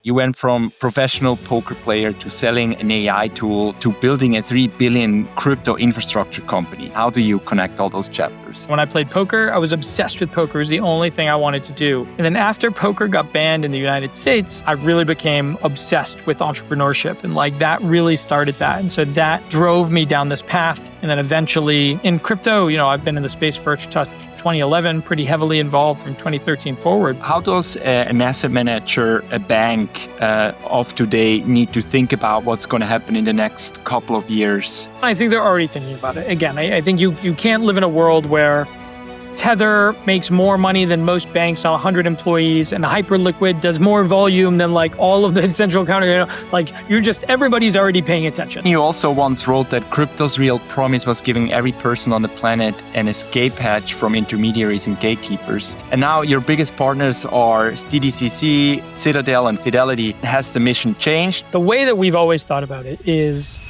You went from professional poker player to selling an AI tool to building a 3 billion crypto infrastructure company. How do you connect all those chapters? When I played poker, I was obsessed with poker. It was the only thing I wanted to do. And then after poker got banned in the United States, I really became obsessed with entrepreneurship. And that really started that. And so that drove me down this path. And then eventually in crypto, I've been in the space first touch 2011, pretty heavily involved from 2013 forward. How does an asset manager, a bank of today need to think about what's going to happen in the next couple of years? I think they're already thinking about it. Again, I think you can't live in a world where Tether makes more money than most banks on 100 employees, and Hyperliquid does more volume than all of the central counter. Everybody's already paying attention. You also once wrote that crypto's real promise was giving every person on the planet an escape hatch from intermediaries and gatekeepers. And now your biggest partners are DTCC, Citadel, and Fidelity. Has the mission changed? The way that we've always thought about it is...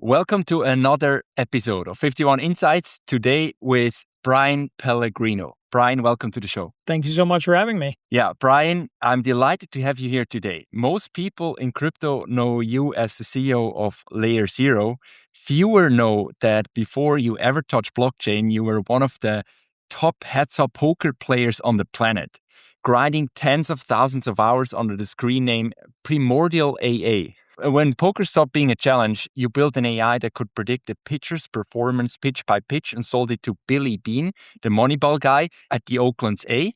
Welcome to another episode of 51 Insights, today with Bryan Pellegrino. Bryan, welcome to the show. Thank you so much for having me. Yeah, Bryan, I'm delighted to have you here today. Most people in crypto know you as the CEO of LayerZero. Fewer know that before you ever touched blockchain, you were one of the top heads-up poker players on the planet, grinding tens of thousands of hours under the screen name PrimordialAA. When poker stopped being a challenge, you built an AI that could predict the pitcher's performance pitch by pitch and sold it to Beane, the Moneyball guy at the Oakland's A.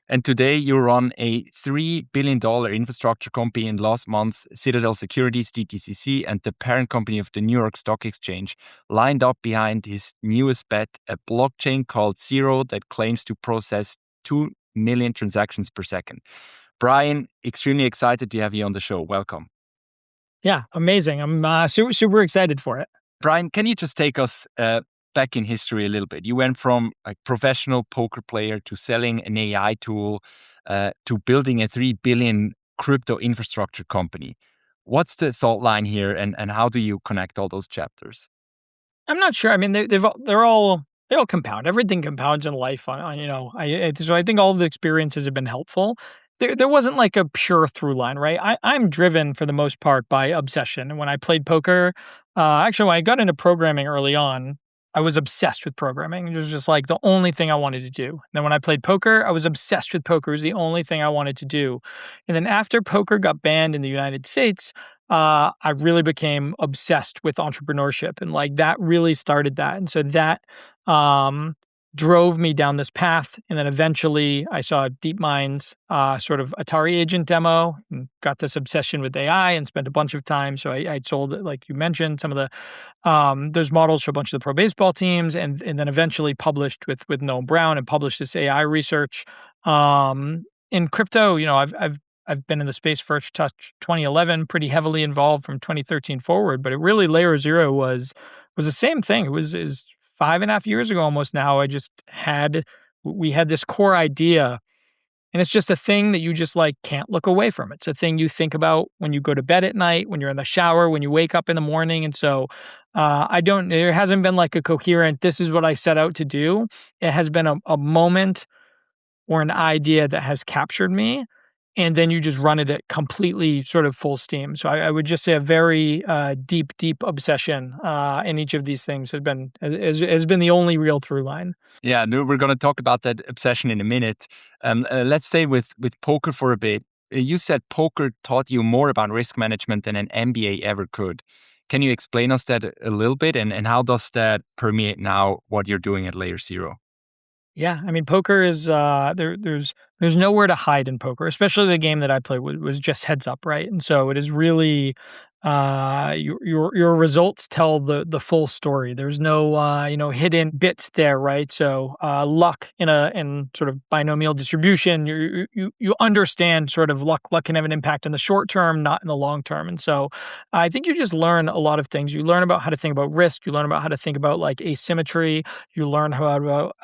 And today you run a $3 billion infrastructure company, and last month Citadel Securities, DTCC, and the parent company of the New York Stock Exchange lined up behind his newest bet, a blockchain called Zero that claims to process 2 million transactions per second. Bryan, extremely excited to have you on the show. Welcome. Yeah, amazing. I'm super excited for it. Bryan, can you just take us back in history a little bit? You went from a professional poker player to selling an AI tool to building a 3 billion crypto infrastructure company. What's the thought line here, and how do you connect all those chapters? I'm not sure. I mean, they all compound. Everything compounds in life. So I think all of the experiences have been helpful. There wasn't a pure through line, right? I'm driven for the most part by obsession. And when I played poker, actually, when I got into programming early on, I was obsessed with programming. It was just the only thing I wanted to do. And then when I played poker, I was obsessed with poker. It was the only thing I wanted to do. And then after poker got banned in the United States, I really became obsessed with entrepreneurship. And that really started that. And so that drove me down this path. And then eventually I saw DeepMind's sort of Atari agent demo and got this obsession with AI and spent a bunch of time. So I sold, like you mentioned, some of the those models for a bunch of the pro baseball teams, and then eventually published with Noam Brown and published this AI research. In crypto, I've been in the space first touch 2011, pretty heavily involved from 2013 forward, but it really LayerZero was the same thing. It was 5.5 years ago almost now. We had this core idea, and it's just a thing that you just can't look away from. It's a thing you think about when you go to bed at night, when you're in the shower, when you wake up in the morning. And so there hasn't been a coherent, this is what I set out to do. It has been a moment or an idea that has captured me. And then you just run it at completely sort of full steam. So I would just say a very deep obsession in each of these things has been the only real through line. Yeah, we're going to talk about that obsession in a minute. Let's stay with poker for a bit. You said poker taught you more about risk management than an MBA ever could. Can you explain us that a little bit, and how does that permeate now what you're doing at LayerZero? Yeah, I mean, poker is there's nowhere to hide in poker, especially the game that I played was just heads up, right? And so it is really your results tell the full story. There's no hidden bits there, right? So luck in sort of binomial distribution, you understand sort of luck can have an impact in the short term, not in the long term. And so I think you just learn a lot of things. You learn about how to think about risk. You learn about how to think about asymmetry. You learn how about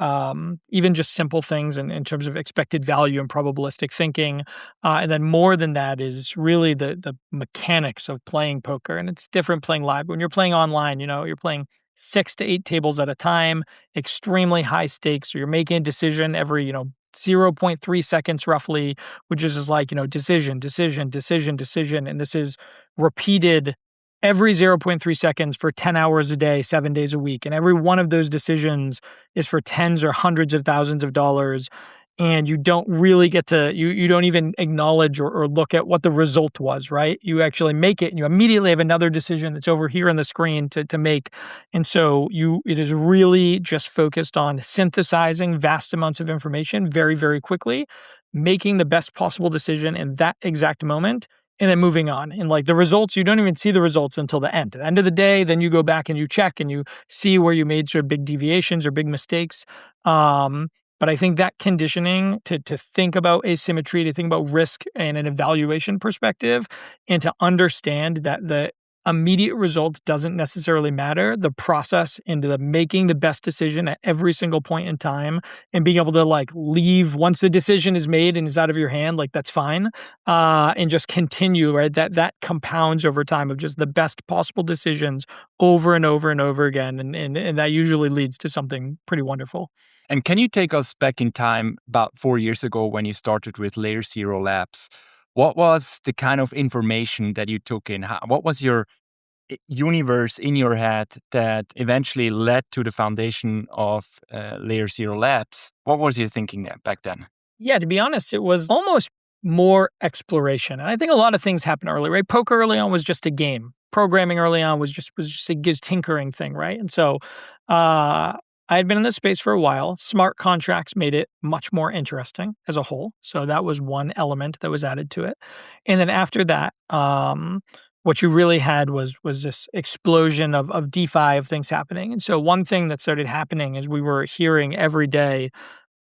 even just simple things in terms of expected value and probabilistic thinking. And then more than that is really the mechanics of playing poker. And it's different playing live. When you're playing online, you're playing 6 to 8 tables at a time, extremely high stakes. So you're making a decision every, 0.3 seconds roughly, which is just like, decision, decision, decision, decision. And this is repeated every 0.3 seconds for 10 hours a day, 7 days a week. And every one of those decisions is for tens or hundreds of thousands of dollars. And you don't really get to, you don't even acknowledge or look at what the result was, right? You actually make it and you immediately have another decision that's over here on the screen to make. And so it is really just focused on synthesizing vast amounts of information very, very quickly, making the best possible decision in that exact moment, and then moving on. And like the results, you don't even see the results until the end. At the end of the day, then you go back and you check and you see where you made sort of big deviations or big mistakes. But I think that conditioning to think about asymmetry, to think about risk and an evaluation perspective, and to understand that the immediate result doesn't necessarily matter, the process into the making the best decision at every single point in time and being able to like leave once the decision is made and is out of your hand, like that's fine, and just continue, right? That compounds over time of just the best possible decisions over and over and over again. And that usually leads to something pretty wonderful. And can you take us back in time about 4 years ago when you started with LayerZero Labs? What was the kind of information that you took in? What was your universe in your head that eventually led to the foundation of LayerZero Labs? What was your thinking back then? Yeah, to be honest, it was almost more exploration. And I think a lot of things happened early, right? Poker early on was just a game. Programming early on was just a tinkering thing, right? And so I had been in this space for a while. Smart contracts made it much more interesting as a whole. So that was one element that was added to it. And then after that, what you really had was this explosion of DeFi, of things happening. And so one thing that started happening is we were hearing every day,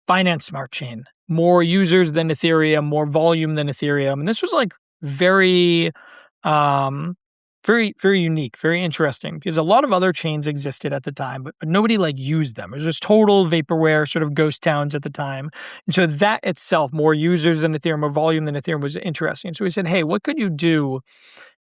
Binance Smart Chain, more users than Ethereum, more volume than Ethereum. And this was like very, very unique, very interesting, because a lot of other chains existed at the time, but nobody like used them. It was just total vaporware, sort of ghost towns at the time. And so that itself, more users than Ethereum, more volume than Ethereum, was interesting. So we said, hey, what could you do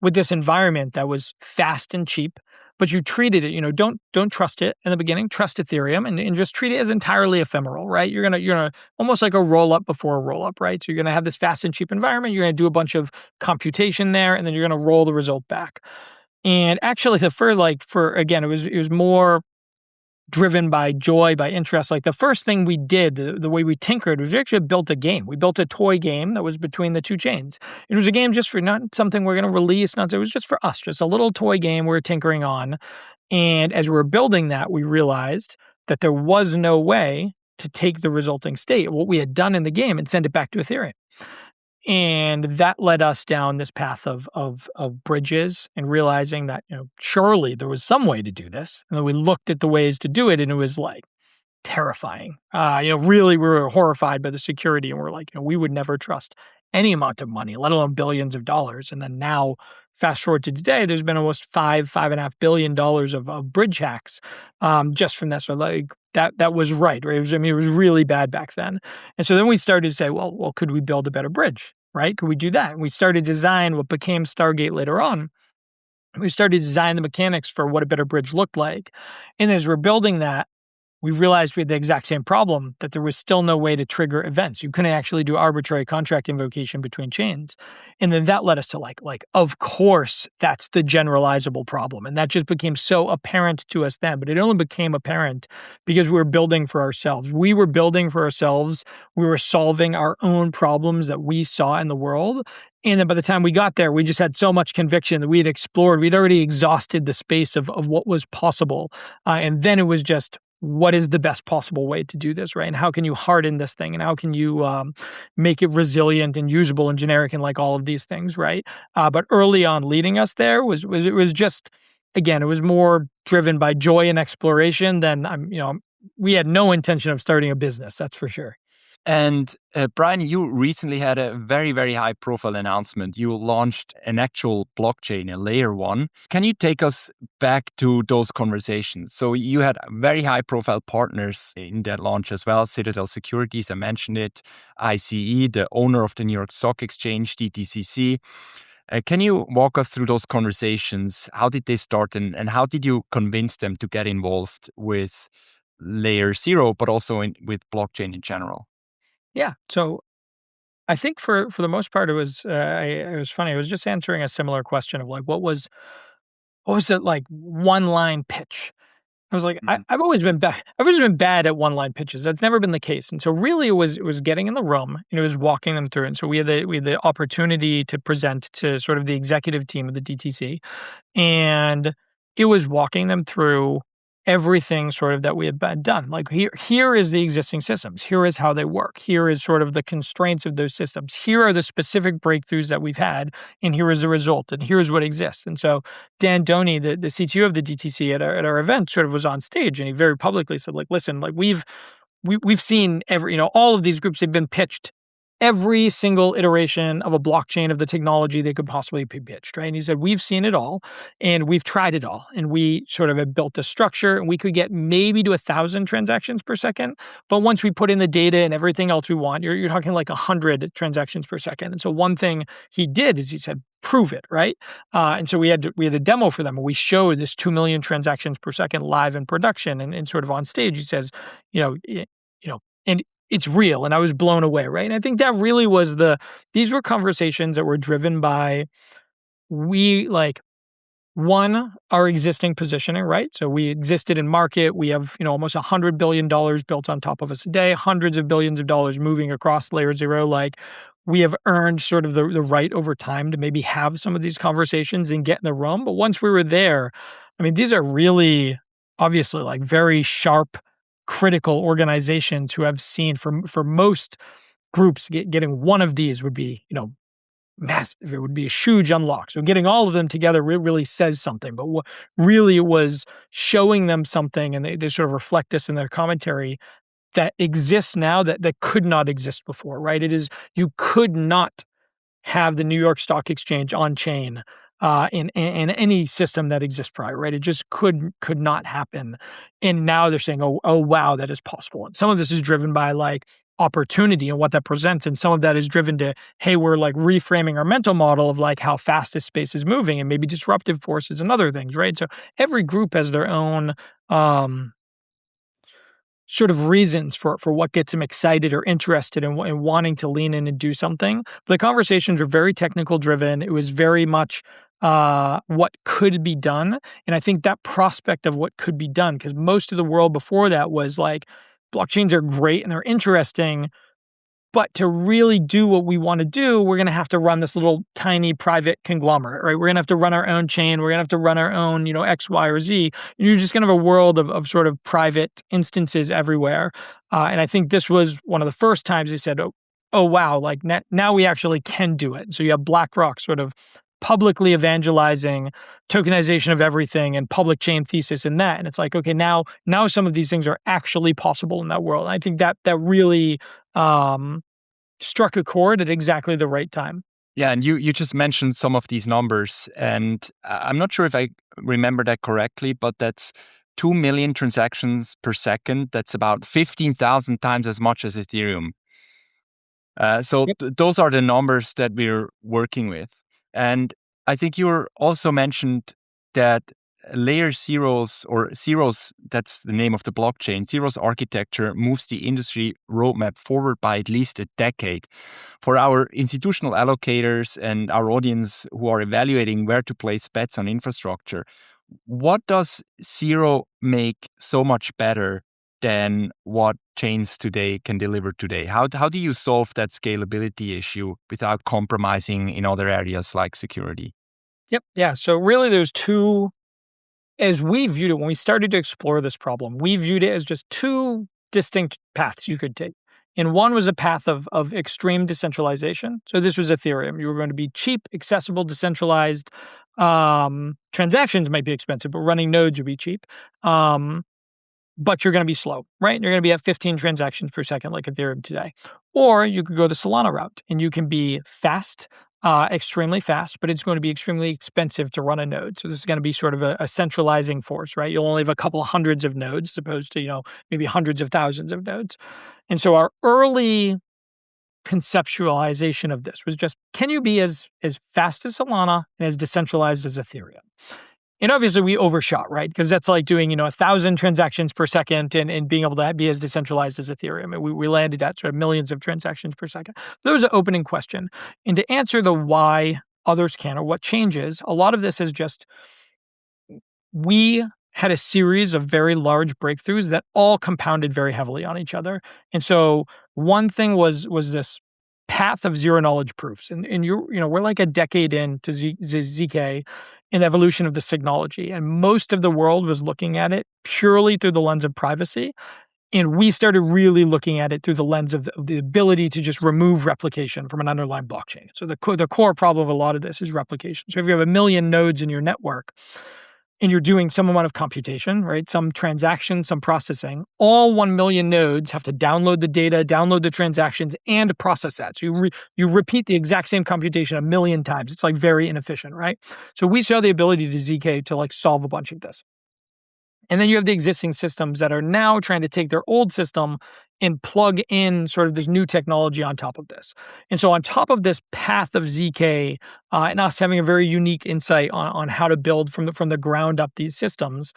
with this environment that was fast and cheap, but you treated it, don't trust it in the beginning, trust Ethereum and just treat it as entirely ephemeral, right? You're gonna almost like a roll up before a roll up, right? So you're gonna have this fast and cheap environment, you're gonna do a bunch of computation there, and then you're gonna roll the result back. And actually again, it was more driven by joy, by interest. Like the first thing we did, the way we tinkered, was we actually built a game. We built a toy game that was between the two chains. It was a game just for not something we're going to release. It was just for us, just a little toy game we were tinkering on. And as we were building that, we realized that there was no way to take the resulting state, what we had done in the game, and send it back to Ethereum. And that led us down this path of bridges and realizing that, surely there was some way to do this. And then we looked at the ways to do it, and it was like terrifying. Really, we were horrified by the security, and we're like, we would never trust any amount of money, let alone billions of dollars. And then now, fast forward to today, there's been almost $5.5 billion of bridge hacks, just from that. So like that was right. It was really bad back then. And so then we started to say, well, could we build a better bridge, right? Could we do that? And we started to design what became Stargate later on. We started to design the mechanics for what a better bridge looked like. And as we're building that, we realized we had the exact same problem, that there was still no way to trigger events. You couldn't actually do arbitrary contract invocation between chains. And then that led us to like, of course, that's the generalizable problem. And that just became so apparent to us then. But it only became apparent because we were building for ourselves. We were building for ourselves. We were solving our own problems that we saw in the world. And then by the time we got there, we just had so much conviction that we had explored. We'd already exhausted the space of what was possible. And then it was just, what is the best possible way to do this, right? And how can you harden this thing? And how can you make it resilient and usable and generic and like all of these things, right? But early on, leading us there was just, again, it was more driven by joy and exploration than we had no intention of starting a business, that's for sure. And Bryan, you recently had a very, very high profile announcement. You launched an actual blockchain, a layer one. Can you take us back to those conversations? So you had very high profile partners in that launch as well. Citadel Securities, I mentioned it. ICE, the owner of the New York Stock Exchange, DTCC. Can you walk us through those conversations? How did they start and how did you convince them to get involved with LayerZero, but also with blockchain in general? Yeah. So I think for the most part, it was it was funny. I was just answering a similar question of like, what was it like one line pitch? I was like, Mhm. I've always been bad. I've always been bad at one line pitches. That's never been the case. And so really, it was getting in the room and it was walking them through. And so we had the opportunity to present to sort of the executive team of the DTC, and it was walking them through everything sort of that we had done. Like here is the existing systems. Here is how they work. Here is sort of the constraints of those systems. Here are the specific breakthroughs that we've had, and here is the result, and here's what exists. And so Dan Doney, the CTO of the DTC at our event, sort of was on stage, and he very publicly said, like, listen, like we've seen all of these groups have been pitched every single iteration of a blockchain of the technology they could possibly be pitched, right? And he said, we've seen it all and we've tried it all. And we sort of have built a structure and we could get maybe to 1,000 transactions per second. But once we put in the data and everything else we want, you're talking like 100 transactions per second. And so one thing he did is he said, prove it, right? And so we had a demo for them and we showed this 2 million transactions per second live in production and sort of on stage. He says, and it's real. And I was blown away, right? And I think that really was these were conversations that were driven by one, our existing positioning, right? So we existed in market. We have, almost $100 billion built on top of us today, hundreds of billions of dollars moving across LayerZero. Like we have earned sort of the right over time to maybe have some of these conversations and get in the room. But once we were there, I mean, these are really obviously like very sharp, critical organizations who have seen for most groups getting one of these would be, massive. It would be a huge unlock. So getting all of them together really says something. But what really was showing them something, and they sort of reflect this in their commentary, that exists now that could not exist before, right? It is, you could not have the New York Stock Exchange on chain in any system that exists prior, right? It just could not happen. And now they're saying, oh wow, that is possible. And some of this is driven by like opportunity and what that presents, and some of that is driven to, hey, we're like reframing our mental model of like how fast this space is moving, and maybe disruptive forces and other things, right? So every group has their own sort of reasons for what gets them excited or interested in wanting to lean in and do something. But the conversations were very technical driven. It was very much what could be done. And I think that prospect of what could be done, because most of the world before that was like, blockchains are great and they're interesting, but to really do what we want to do, we're going to have to run this little tiny private conglomerate, right? We're going to have to run our own chain. We're going to have to run our own, X, Y, or Z. And you're just going to have a world of sort of private instances everywhere. And I think this was one of the first times they said, oh wow, like now we actually can do it. So you have BlackRock sort of publicly evangelizing tokenization of everything and public chain thesis in that. And it's like, okay, now some of these things are actually possible in that world. And I think that really struck a chord at exactly the right time. Yeah, and you just mentioned some of these numbers, and I'm not sure if I remember that correctly, but that's 2 million transactions per second. That's about 15,000 times as much as Ethereum. Yep. Those are the numbers that we're working with. And I think you also mentioned that LayerZero's, or Zero's, that's the name of the blockchain, Zero's architecture moves the industry roadmap forward by at least a decade. For our institutional allocators and our audience who are evaluating where to place bets on infrastructure, what does Zero make so much better than what chains today can deliver today? How do you solve that scalability issue without compromising in other areas like security? Yep. Yeah. So really there's two, as we viewed it, when we started to explore this problem, we viewed it as just two distinct paths you could take. And one was a path of extreme decentralization. So this was Ethereum. You were going to be cheap, accessible, decentralized. Transactions might be expensive, but running nodes would be cheap. But you're going to be slow, right? You're going to be at 15 transactions per second like Ethereum today. Or you could go the Solana route and you can be fast, extremely fast, but it's going to be extremely expensive to run a node. So this is going to be sort of a centralizing force, right? You'll only have a couple of hundreds of nodes as opposed to, maybe hundreds of thousands of nodes. And so our early conceptualization of this was just, can you be as fast as Solana and as decentralized as Ethereum? And obviously we overshot, right? Because that's like doing, 1,000 transactions per second and being able to be as decentralized as Ethereum. And we landed at sort of millions of transactions per second. That was an opening question. And to answer the why others can or what changes, a lot of this is just we had a series of very large breakthroughs that all compounded very heavily on each other. And so one thing was this path of zero knowledge proofs. And we're like a decade into ZK in the evolution of this technology. And most of the world was looking at it purely through the lens of privacy. And we started really looking at it through the lens of the ability to just remove replication from an underlying blockchain. So the core problem of a lot of this is replication. So if you have 1 million nodes in your network, and you're doing some amount of computation, right? Some transaction, some processing, all 1 million nodes have to download the data, download the transactions, and process that. So you repeat the exact same computation 1 million times. It's like very inefficient, right? So we saw the ability to ZK to like solve a bunch of this. And then you have the existing systems that are now trying to take their old system and plug in sort of this new technology on top of this. And so on top of this path of ZK and us having a very unique insight on how to build from the ground up these systems,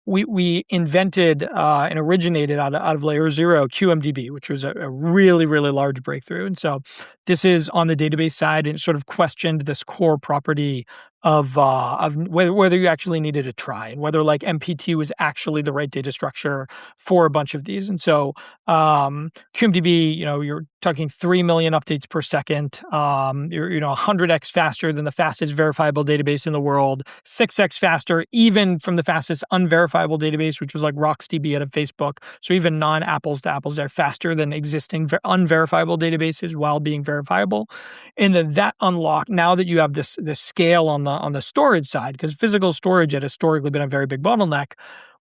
we invented and originated out of LayerZero QMDB, which was a really, really large breakthrough. And so this is on the database side, and it sort of questioned this core property of whether you actually needed a try and whether like MPT was actually the right data structure for a bunch of these. And so QMDB, you're talking 3 million updates per second. You're 100x faster than the fastest verifiable database in the world, 6x faster even from the fastest unverifiable database, which was like RocksDB out of Facebook. So even non-apples to apples, they're faster than existing unverifiable databases while being verifiable. And then that unlocked, now that you have this scale on the storage side, because physical storage had historically been a very big bottleneck,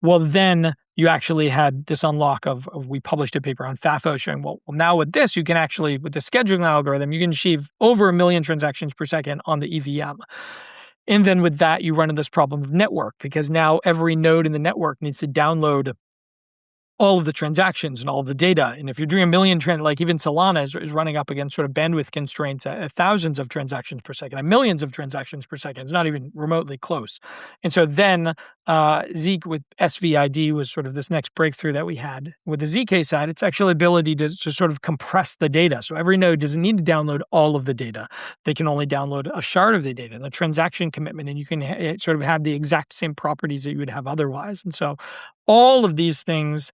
well, then you actually had this unlock of we published a paper on FAFO showing, well, now with this, you can actually, with the scheduling algorithm, you can achieve over 1 million transactions per second on the EVM. And then with that, you run into this problem of network, because now every node in the network needs to download all of the transactions and all of the data. And if you're doing 1 million, like even Solana is running up against sort of bandwidth constraints at thousands of transactions per second, and millions of transactions per second. It's not even remotely close. And so then Zeek with SVID was sort of this next breakthrough that we had. With the ZK side, it's actually ability to sort of compress the data. So every node doesn't need to download all of the data. They can only download a shard of the data, the transaction commitment, and you can sort of have the exact same properties that you would have otherwise. And so all of these things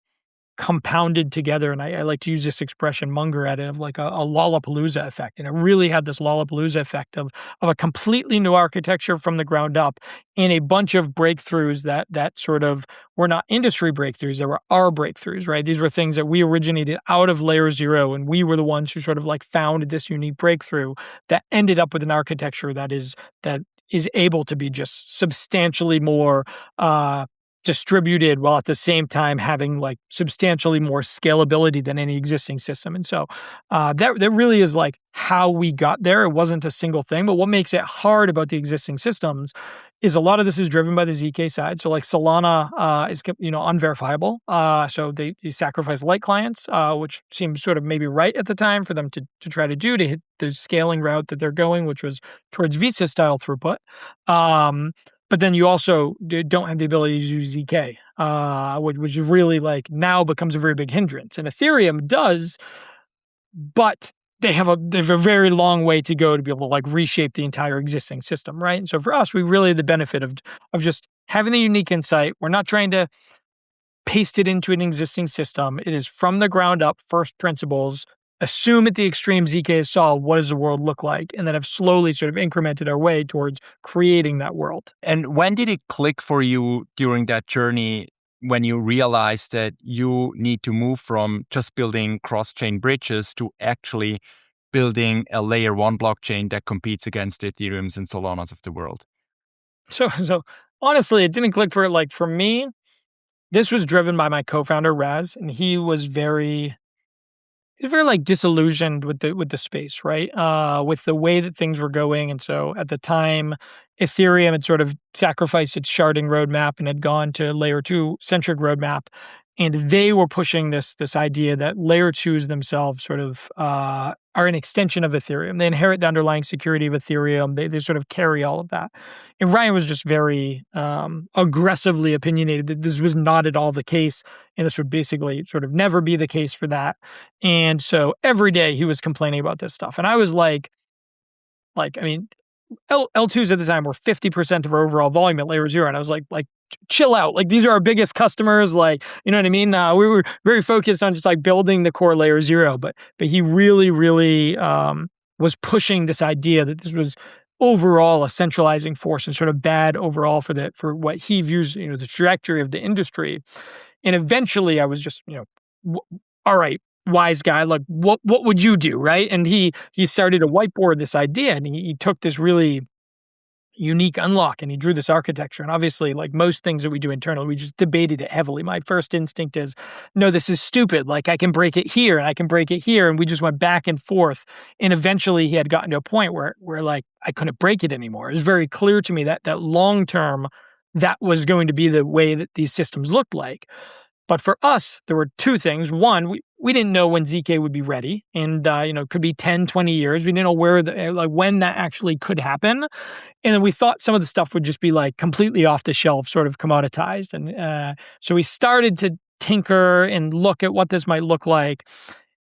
compounded together, and I like to use this expression, monger at it, of like a Lollapalooza effect. And it really had this Lollapalooza effect of a completely new architecture from the ground up, and a bunch of breakthroughs that sort of were not industry breakthroughs, they were our breakthroughs, right? These were things that we originated out of LayerZero, and we were the ones who sort of like found this unique breakthrough that ended up with an architecture that is able to be just substantially more distributed, while at the same time having like substantially more scalability than any existing system. And so that really is like how we got there. It wasn't a single thing, but what makes it hard about the existing systems is a lot of this is driven by the ZK side. So like Solana is unverifiable. So they sacrifice light clients, which seemed sort of maybe right at the time for them to try to do to hit the scaling route that they're going, which was towards Visa style throughput. But then you also don't have the ability to use ZK, which really like now becomes a very big hindrance. And Ethereum does, but they have a very long way to go to be able to like reshape the entire existing system, right? And so for us, we really had the benefit of just having the unique insight. We're not trying to paste it into an existing system. It is from the ground up, first principles. Assume at the extreme ZK has solved what does the world look like, and then have slowly sort of incremented our way towards creating that world. And when did it click for you during that journey, when you realized that you need to move from just building cross-chain bridges to actually building a layer 1 blockchain that competes against the Ethereums and Solanas of the world? So honestly, it didn't click for me. This was driven by my co-founder Raz, and he was very like disillusioned with the space, right? With the way that things were going. And so at the time, Ethereum had sort of sacrificed its sharding roadmap and had gone to layer 2 centric roadmap. And they were pushing this idea that layer 2s themselves sort of are an extension of Ethereum. They inherit the underlying security of Ethereum. They sort of carry all of that. And Ryan was just very aggressively opinionated that this was not at all the case, and this would basically sort of never be the case for that. And so every day he was complaining about this stuff. And I was like, I mean, L2s at the time were 50% of our overall volume at LayerZero. And I was like, chill out. Like, these are our biggest customers. Like, you know what I mean? We were very focused on just like building the core LayerZero, but he really, really was pushing this idea that this was overall a centralizing force and sort of bad overall for what he views, the trajectory of the industry. And eventually I was just, all right, wise guy, like what would you do, right? And he started to whiteboard this idea, and he took this really unique unlock and he drew this architecture. And obviously, like most things that we do internally, we just debated it heavily. My first instinct is, no, this is stupid. Like, I can break it here and I can break it here. And we just went back and forth. And eventually he had gotten to a point where like I couldn't break it anymore. It was very clear to me that long term, that was going to be the way that these systems looked like. But for us, there were two things. One, we didn't know when ZK would be ready, and it could be 10, 20 years. We didn't know when that actually could happen. And then we thought some of the stuff would just be like completely off the shelf, sort of commoditized. And so we started to tinker and look at what this might look like.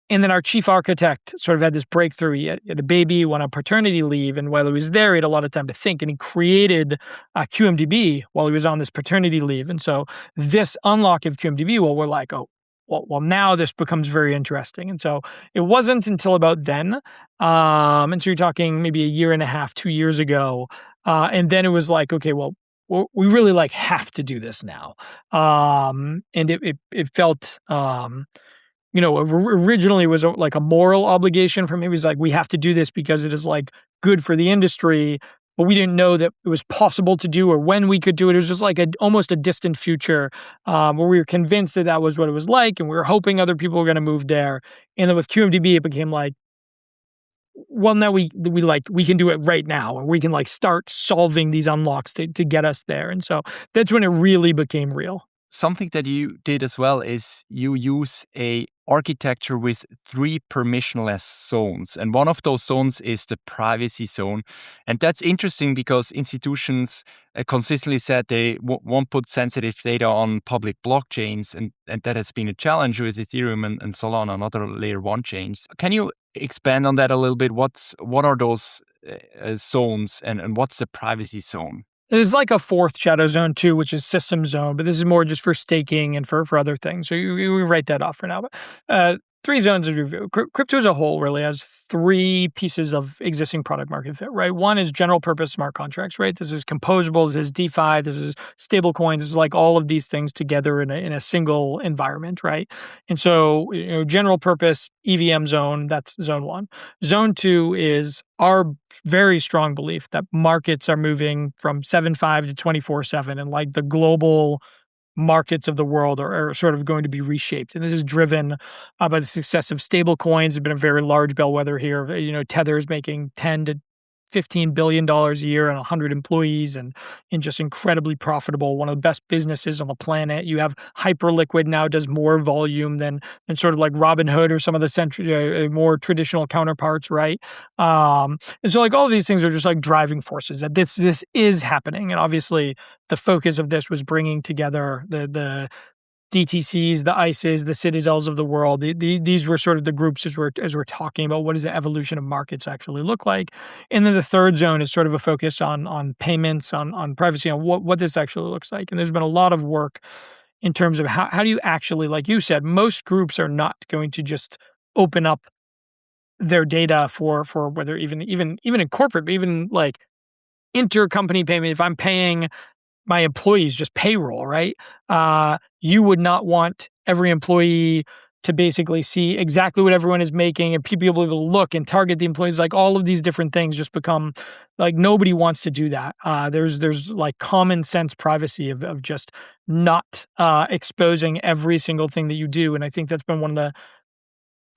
And then our chief architect sort of had this breakthrough. He had a baby, went on paternity leave, and while he was there, he had a lot of time to think, and he created QMDB while he was on this paternity leave. And so this unlock of QMDB, well, we're like, oh, well, now this becomes very interesting. And so it wasn't until about then, and so you're talking maybe a year and a half, 2 years ago, and then it was like, okay, well, we really like have to do this now. And it felt... originally it was like a moral obligation for me. It was like, we have to do this because it is like good for the industry, but we didn't know that it was possible to do or when we could do it. It was just like almost a distant future where we were convinced that was what it was like, and we were hoping other people were going to move there. And then with QMDB, it became like, well, now we can do it right now, and we can like start solving these unlocks to get us there. And so that's when it really became real. Something that you did as well is you use a architecture with 3 permissionless zones. And one of those zones is the privacy zone. And that's interesting because institutions consistently said they won't put sensitive data on public blockchains. And that has been a challenge with Ethereum and Solana and other layer 1 chains. Can you expand on that a little bit? What are those zones and what's the privacy zone? There's like a fourth shadow zone too, which is system zone, but this is more just for staking and for other things. So we write that off for now. But 3 zones of review. Crypto as a whole really has 3 pieces of existing product market fit, right? One is general purpose smart contracts, right? This is composable, this is DeFi, this is stable coins, this is like all of these things together in a single environment, right? And so, general purpose EVM zone, that's zone 1. Zone 2 is our very strong belief that markets are moving from 7/5 to 24/7, and like the global markets of the world are sort of going to be reshaped. And this is driven by the success of stable coins. Have been a very large bellwether here. Tether is making 10 to $15 billion a year and 100 employees and just incredibly profitable, one of the best businesses on the planet. You have Hyperliquid now does more volume than sort of like Robinhood or some of the more traditional counterparts, right? And so like all of these things are just like driving forces that this is happening. And obviously the focus of this was bringing together the DTCs, the ICEs, the Citadels of the world. These were sort of the groups as we're talking about what does the evolution of markets actually look like. And then the third zone is sort of a focus on payments, on privacy, on what this actually looks like. And there's been a lot of work in terms of how do you actually, like you said, most groups are not going to just open up their data for whether even in corporate, but even like intercompany payment. If I'm paying my employees just payroll, right? You would not want every employee to basically see exactly what everyone is making and people able to look and target the employees. Like all of these different things just become like nobody wants to do that. There's like common sense privacy of just not exposing every single thing that you do. And I think that's been one of the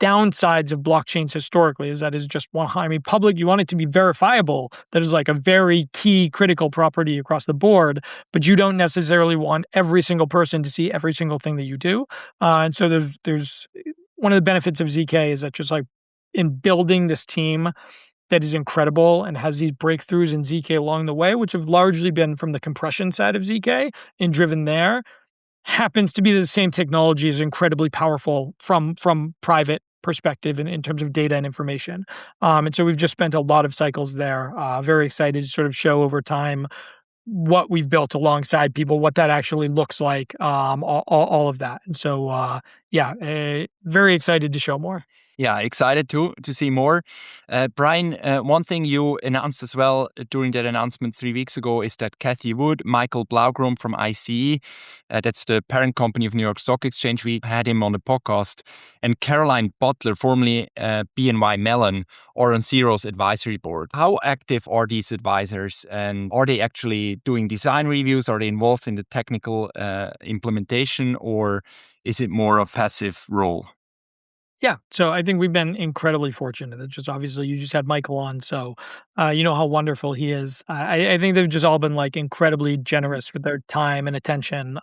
downsides of blockchains historically is that is just one. I mean, public, you want it to be verifiable. That is like a very key critical property across the board, but you don't necessarily want every single person to see every single thing that you do. And so there's one of the benefits of ZK is that just like in building this team that is incredible and has these breakthroughs in ZK along the way, which have largely been from the compression side of ZK and driven there, happens to be the same technology is incredibly powerful from private perspective in terms of data and information. And so we've just spent a lot of cycles there. Very excited to sort of show over time what we've built alongside people, what that actually looks like, all of that. And so, very excited to show more. Yeah, excited to see more. Bryan, one thing you announced as well during that announcement 3 weeks ago is that Cathie Wood, Michael Blaugrund from ICE, that's the parent company of New York Stock Exchange, we had him on the podcast, and Caroline Butler, formerly BNY Mellon, are on Zero's advisory board. How active are these advisors, and are they actually doing design reviews? Are they involved in the technical implementation, or is it more a passive role? Yeah, so I think we've been incredibly fortunate. It's just obviously you just had Michael on, so you know how wonderful he is. I think they've just all been like incredibly generous with their time and attention.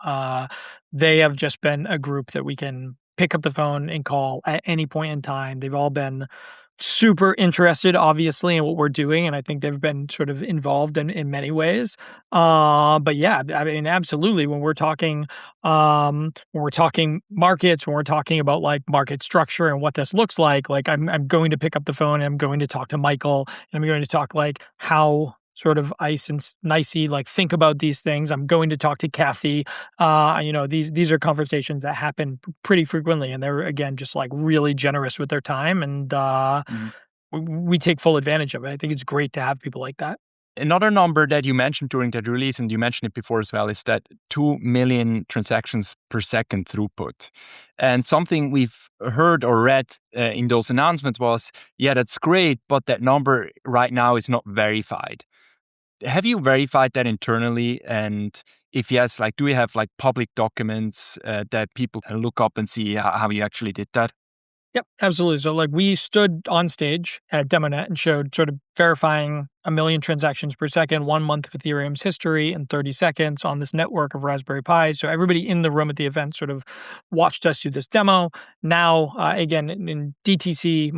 They have just been a group that we can pick up the phone and call at any point in time. They've all been super interested, obviously, in what we're doing, and I think they've been sort of involved in many ways. But yeah, I mean, absolutely. When we're talking markets, when we're talking about like market structure and what this looks like I'm going to pick up the phone and I'm going to talk to Michael and I'm going to talk like how sort of ICE and NYSE like think about these things. I'm going to talk to Cathie. These are conversations that happen pretty frequently, and they're again just like really generous with their time, and we take full advantage of it. I think it's great to have people like that. Another number that you mentioned during that release, and you mentioned it before as well, is that 2 million transactions per second throughput. And something we've heard or read in those announcements was, yeah, that's great, but that number right now is not verified. Have you verified that internally? And if yes, like, do we have like public documents that people can look up and see how you actually did that? Yep, absolutely. So like we stood on stage at DemoNet and showed sort of verifying 1 million transactions per second, 1 month of Ethereum's history in 30 seconds on this network of Raspberry Pis. So everybody in the room at the event sort of watched us do this demo. Now, again, in DTC,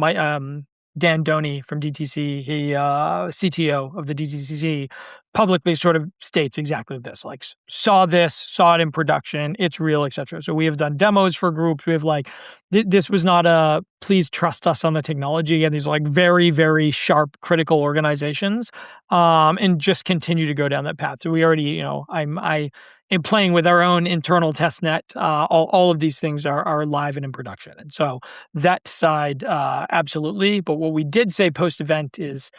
Dan Doney from DTC, he CTO of the DTCC, publicly sort of states exactly this, like saw it in production, it's real, etc. So we have done demos for groups. We have like, this was not a please trust us on the technology. And these like very, very sharp, critical organizations, and just continue to go down that path. So we already, I am playing with our own internal test net. All of these things are live and in production. And so that side, absolutely. But what we did say post-event is,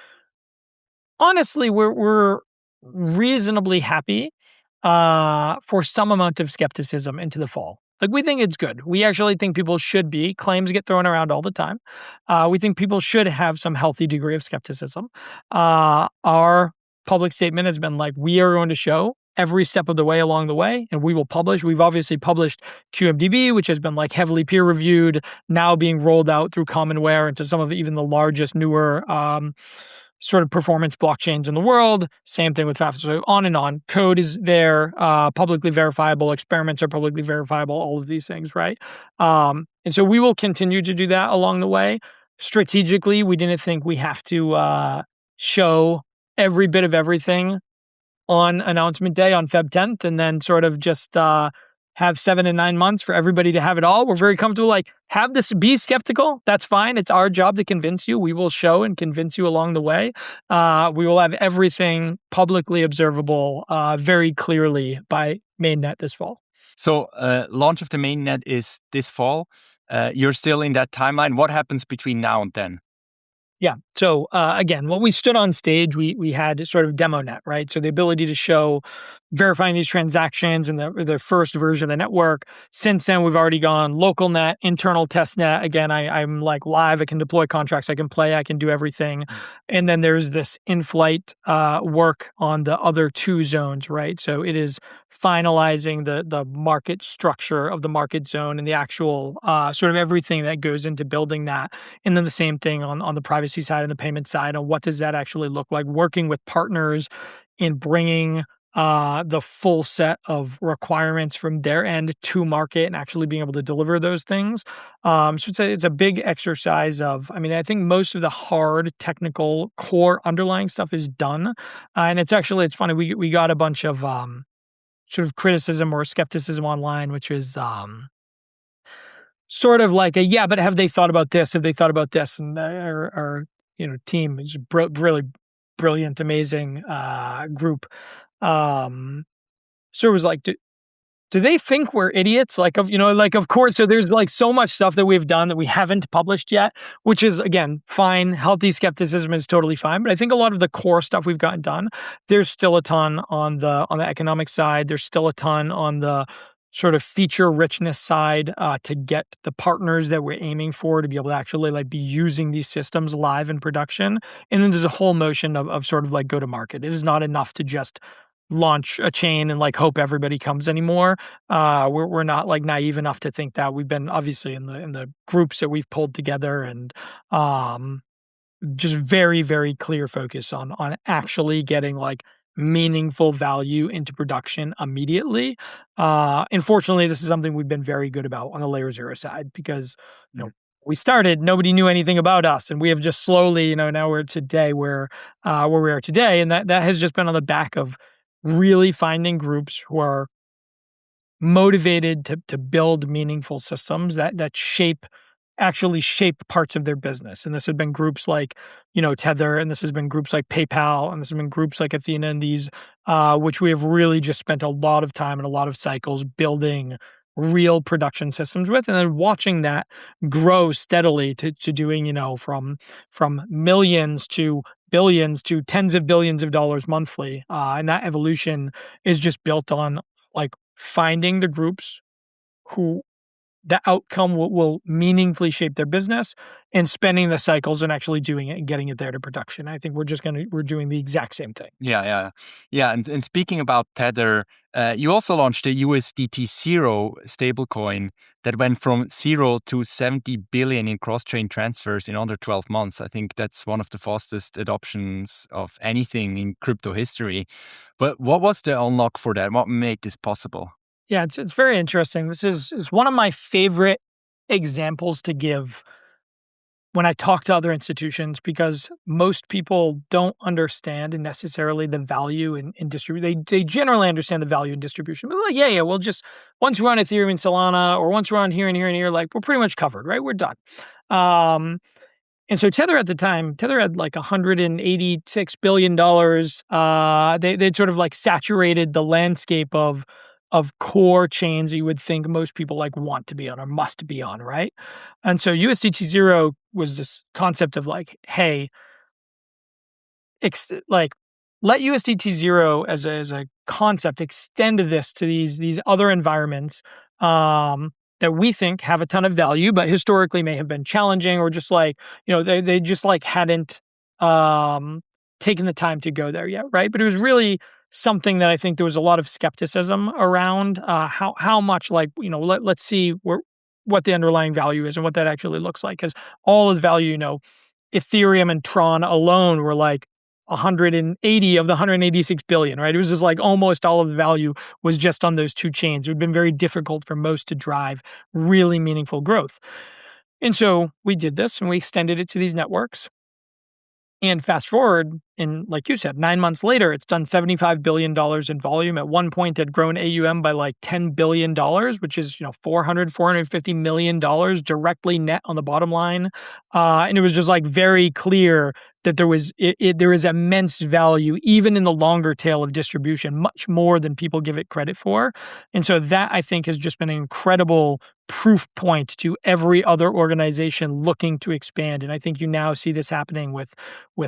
honestly, we're reasonably happy for some amount of skepticism into the fall. Like, we think it's good. We actually think people should be. Claims get thrown around all the time. We think people should have some healthy degree of skepticism. Our public statement has been like, we are going to show every step of the way along the way, and we will publish. We've obviously published QMDB, which has been like heavily peer reviewed, now being rolled out through Commonwealth into some of even the largest, newer sort of performance blockchains in the world. Same thing with FAFO. So on and on. Code is there, publicly verifiable. Experiments are publicly verifiable. All of these things, right? And so we will continue to do that along the way. Strategically, we didn't think we have to show every bit of everything on announcement day on Feb 10th, and then sort of just have 7 and 9 months for everybody to have it all. We're very comfortable, like, have this, be skeptical. That's fine. It's our job to convince you. We will show and convince you along the way. We will have everything publicly observable very clearly by mainnet this fall. So launch of the mainnet is this fall. You're still in that timeline. What happens between now and then? Yeah. So again, when we stood on stage, we had sort of demo net, right? So the ability to show verifying these transactions in the first version of the network. Since then, we've already gone local net, internal test net. Again, I'm like live. I can deploy contracts. I can play. I can do everything. And then there's this in-flight work on the other two zones, right? So it is finalizing the market structure of the market zone and the actual sort of everything that goes into building that. And then the same thing on the privacy side and the payment side. And what does that actually look like? Working with partners in bringing the full set of requirements from their end to market and actually being able to deliver those things. So it's a big exercise of, I mean, I think most of the hard technical core underlying stuff is done. And it's funny, we got a bunch of sort of criticism or skepticism online, which is sort of like yeah, but have they thought about this? Have they thought about this? And our team is really brilliant, amazing group. So it was like, do they think we're idiots? Like of course. So there's like so much stuff that we've done that we haven't published yet, which is again fine. Healthy skepticism is totally fine. But I think a lot of the core stuff we've gotten done. There's still a ton on the economic side. There's still a ton on the sort of feature richness side to get the partners that we're aiming for to be able to actually like be using these systems live in production. And then there's a whole motion of sort of like go to market. It is not enough to just launch a chain and like hope everybody comes anymore. We're not like naive enough to think that. We've been obviously in the groups that we've pulled together and just very, very clear focus on actually getting like meaningful value into production immediately. Unfortunately, this is something we've been very good about on the LayerZero side because we started, nobody knew anything about us, and we have just slowly, now we're today where we are today, and that has just been on the back of really finding groups who are motivated to build meaningful systems that actually shape parts of their business. And this has been groups like, Tether, and this has been groups like PayPal, and this has been groups like Athena, and these, which we have really just spent a lot of time and a lot of cycles building real production systems with, and then watching that grow steadily to doing, from millions to billions to tens of billions of dollars monthly. And that evolution is just built on like finding the groups who the outcome will meaningfully shape their business and spending the cycles and actually doing it and getting it there to production. I think we're doing the exact same thing. Yeah. And speaking about Tether, you also launched a USDT Zero stablecoin that went from 0 to 70 billion in cross-chain transfers in under 12 months. I think that's one of the fastest adoptions of anything in crypto history. But what was the unlock for that? What made this possible? Yeah, it's very interesting. This is one of my favorite examples to give when I talk to other institutions, because most people don't understand necessarily the value in distribution. They generally understand the value in distribution. But like, yeah, we'll just, once we're on Ethereum and Solana, or once we're on here and here and here, like we're pretty much covered, right? We're done. And so Tether at the time, had like $186 billion. They'd sort of like saturated the landscape of core chains that you would think most people like want to be on or must be on, right? And so USDT Zero was this concept of like, hey, let USDT Zero as a concept extend this to these other environments that we think have a ton of value, but historically may have been challenging, or just like, they just like hadn't taken the time to go there yet, right? But it was really something that I think there was a lot of skepticism around how much, like, let's see what the underlying value is and what that actually looks like. Because all of the value, Ethereum and Tron alone were like 180 of the 186 billion, right? It was just like almost all of the value was just on those two chains. It would have been very difficult for most to drive really meaningful growth. And so we did this and we extended it to these networks. And fast forward, in, like you said, 9 months later, it's done $75 billion in volume. At one point, it had grown AUM by like $10 billion, which is, $450 million directly net on the bottom line. And it was just like very clear that there is immense value, even in the longer tail of distribution, much more than people give it credit for. And so that, I think, has just been an incredible proof point to every other organization looking to expand. And I think you now see this happening with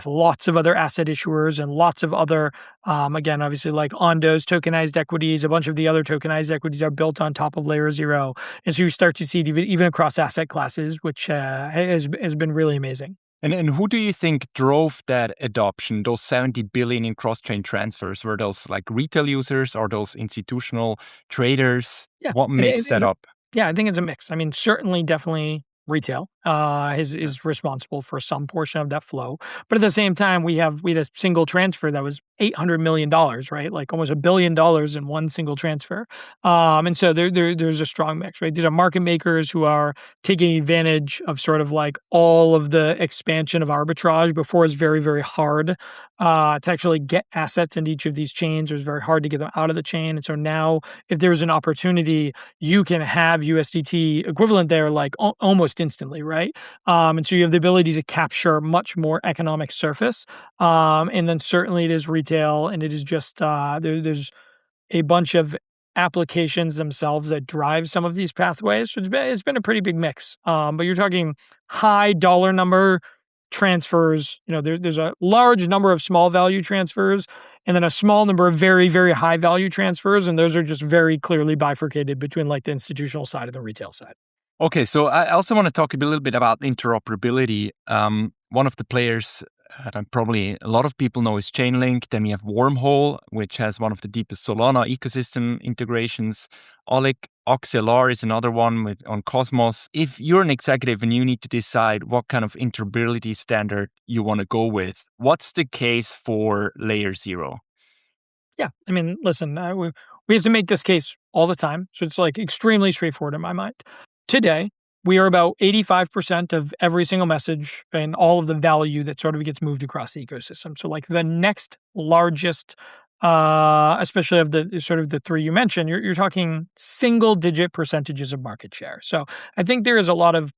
lots of other asset issuers and lots of other, again, obviously like Ondo's tokenized equities. A bunch of the other tokenized equities are built on top of LayerZero. And so you start to see it even across asset classes, which has been really amazing. And who do you think drove that adoption, those 70 billion in cross-chain transfers? Were those like retail users or those institutional traders? Yeah. What makes that up? Yeah, I think it's a mix. I mean, certainly, definitely retail is responsible for some portion of that flow. But at the same time, we had a single transfer that was $800 million, right? Like almost $1 billion in one single transfer. And so there's a strong mix, right? These are market makers who are taking advantage of sort of like all of the expansion of arbitrage. Before, it's very, very hard to actually get assets into each of these chains. It was very hard to get them out of the chain. And so now, if there's an opportunity, you can have USDT equivalent there like almost instantly, right? And so you have the ability to capture much more economic surface. And then certainly it is retail, and it is just there's a bunch of applications themselves that drive some of these pathways. So it's been a pretty big mix. But you're talking high dollar number transfers. There's a large number of small value transfers, and then a small number of very, very high value transfers. And those are just very clearly bifurcated between like the institutional side and the retail side. Okay, so I also want to talk a little bit about interoperability. One of the players that probably a lot of people know is Chainlink. Then we have Wormhole, which has one of the deepest Solana ecosystem integrations. Oxelar is another one on Cosmos. If you're an executive and you need to decide what kind of interoperability standard you want to go with, what's the case for LayerZero? Yeah, I mean, listen, we have to make this case all the time. So it's like extremely straightforward in my mind. Today, we are about 85% of every single message and all of the value that sort of gets moved across the ecosystem. So like the next largest, especially of the sort of the three you mentioned, you're talking single digit percentages of market share. So I think there is a lot of